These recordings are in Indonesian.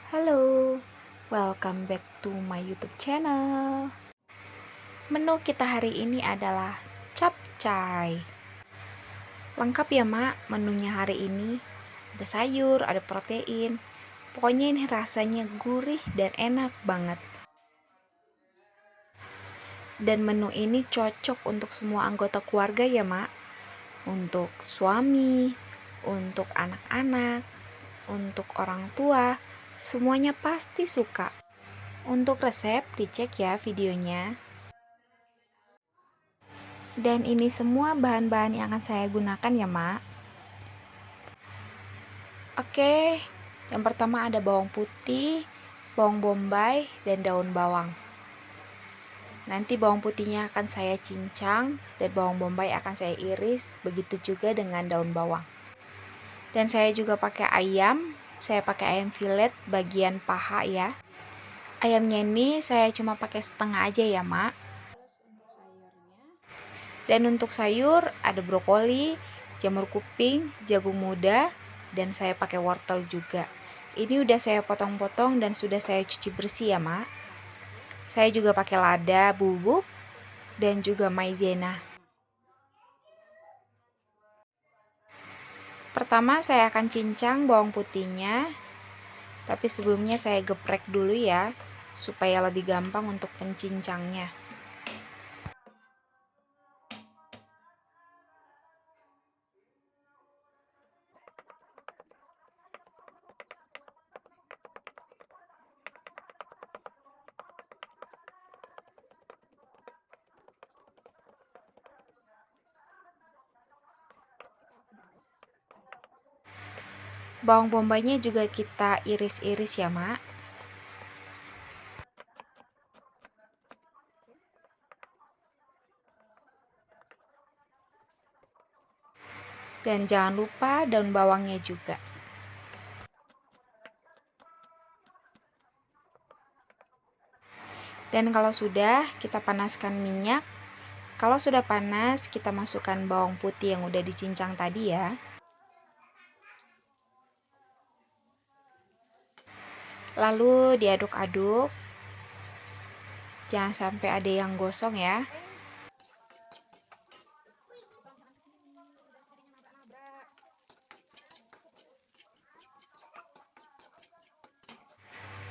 Halo, welcome back to my YouTube channel. Menu kita hari ini adalah capcay. Lengkap ya, Mak, menunya hari ini. Ada sayur, ada protein. Pokoknya ini rasanya gurih dan enak banget. Dan menu ini cocok untuk semua anggota keluarga ya, Mak. Untuk suami, untuk anak-anak, untuk orang tua, semuanya pasti suka. Untuk resep dicek ya videonya. Dan ini semua bahan-bahan yang akan saya gunakan ya, Mak. Oke, yang pertama ada bawang putih, bawang bombay, dan daun bawang. Nanti bawang putihnya akan saya cincang dan bawang bombay akan saya iris, begitu juga dengan daun bawang. Dan saya juga pakai ayam, saya pakai ayam filet bagian paha ya. Ayamnya ini saya cuma pakai setengah aja ya, Mak. Dan untuk sayur ada brokoli, jamur kuping, jagung muda, dan saya pakai wortel juga. Ini udah saya potong-potong dan sudah saya cuci bersih ya, Mak. Saya juga pakai lada, bubuk, dan juga maizena. Pertama saya akan cincang bawang putihnya, tapi sebelumnya saya geprek dulu ya, supaya lebih gampang untuk pencincangnya. Bawang bombaynya juga kita iris-iris ya, Mak. Dan jangan lupa daun bawangnya juga. Dan kalau sudah, kita panaskan minyak. Kalau sudah panas, kita masukkan bawang putih yang udah dicincang tadi ya. Lalu diaduk-aduk. Jangan sampai ada yang gosong ya.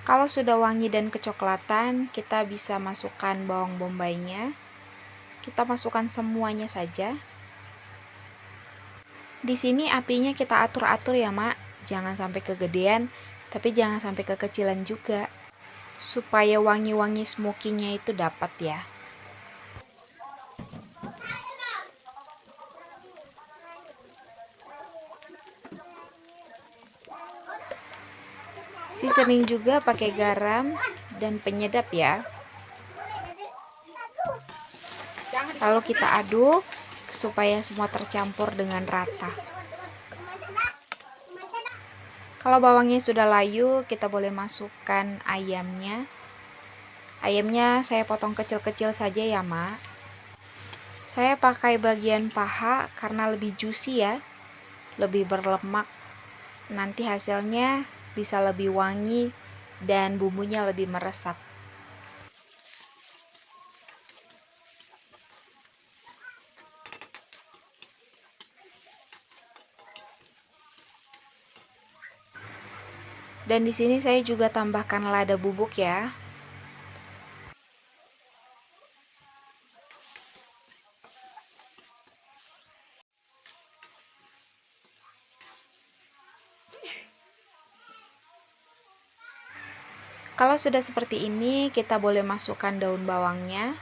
Kalau sudah wangi dan kecoklatan, kita bisa masukkan bawang bombaynya. Kita masukkan semuanya saja. Di sini apinya kita atur-atur ya, Mak. Jangan sampai kegedean, tapi jangan sampai kekecilan juga. Supaya wangi-wangi smokinya itu dapat ya. Seasoning juga pakai garam dan penyedap ya. Lalu kita aduk supaya semua tercampur dengan rata. Kalau bawangnya sudah layu, kita boleh masukkan ayamnya. Ayamnya saya potong kecil-kecil saja ya, Mak. Saya pakai bagian paha karena lebih juicy ya, lebih berlemak. Nanti hasilnya bisa lebih wangi dan bumbunya lebih meresap. Dan di sini saya juga tambahkan lada bubuk ya. Kalau sudah seperti ini, kita boleh masukkan daun bawangnya.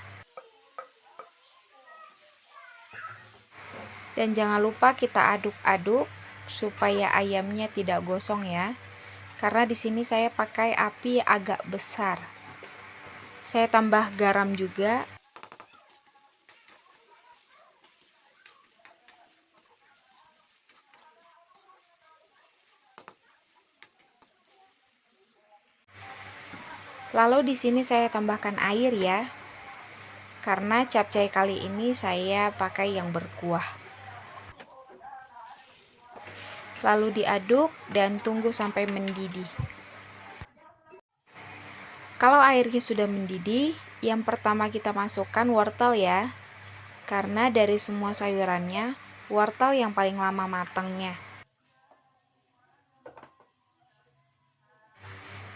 Dan jangan lupa kita aduk-aduk supaya ayamnya tidak gosong ya. Karena di sini saya pakai api agak besar. Saya tambah garam juga. Lalu di sini saya tambahkan air ya. Karena capcay kali ini saya pakai yang berkuah. Lalu diaduk dan tunggu sampai mendidih. Kalau airnya sudah mendidih, yang pertama kita masukkan wortel ya. Karena dari semua sayurannya, wortel yang paling lama matangnya.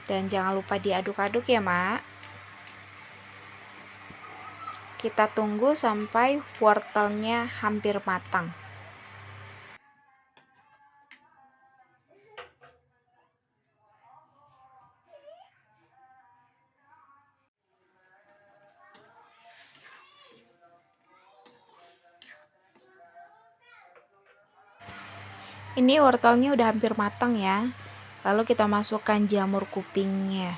Dan jangan lupa diaduk-aduk ya, Mak. Kita tunggu sampai wortelnya hampir matang. Ini wortelnya udah hampir matang ya. Lalu kita masukkan jamur kupingnya.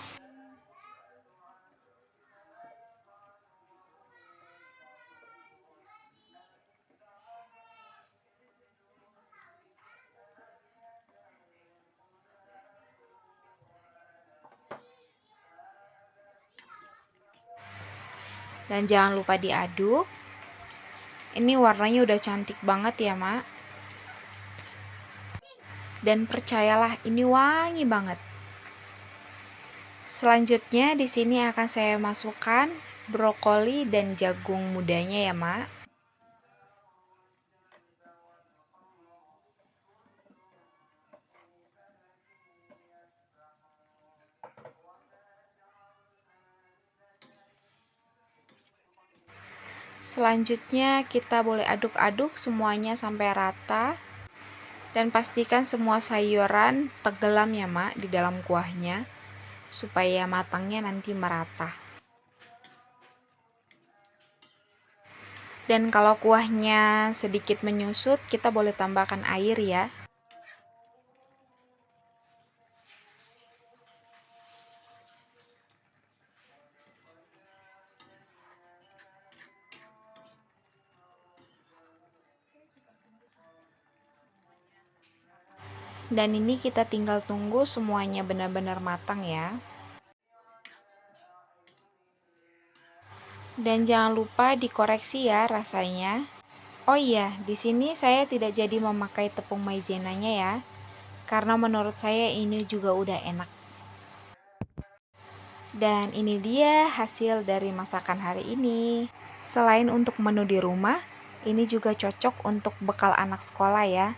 Dan jangan lupa diaduk. Ini warnanya udah cantik banget ya, Mak. Dan percayalah, ini wangi banget. Selanjutnya di sini akan saya masukkan brokoli dan jagung mudanya ya, Mak. Selanjutnya kita boleh aduk-aduk semuanya sampai rata. Dan pastikan semua sayuran tenggelam ya, Mak, di dalam kuahnya supaya matangnya nanti merata. Dan kalau kuahnya sedikit menyusut, kita boleh tambahkan air ya. Dan ini kita tinggal tunggu semuanya benar-benar matang ya. Dan jangan lupa dikoreksi ya rasanya. Oh iya, di sini saya tidak jadi memakai tepung maizenanya ya. Karena menurut saya ini juga udah enak. Dan ini dia hasil dari masakan hari ini. Selain untuk menu di rumah, ini juga cocok untuk bekal anak sekolah ya.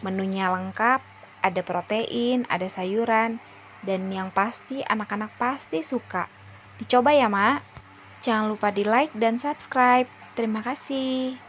Menunya lengkap, ada protein, ada sayuran, dan yang pasti anak-anak pasti suka. Dicoba ya, Mak. Jangan lupa di like dan subscribe. Terima kasih.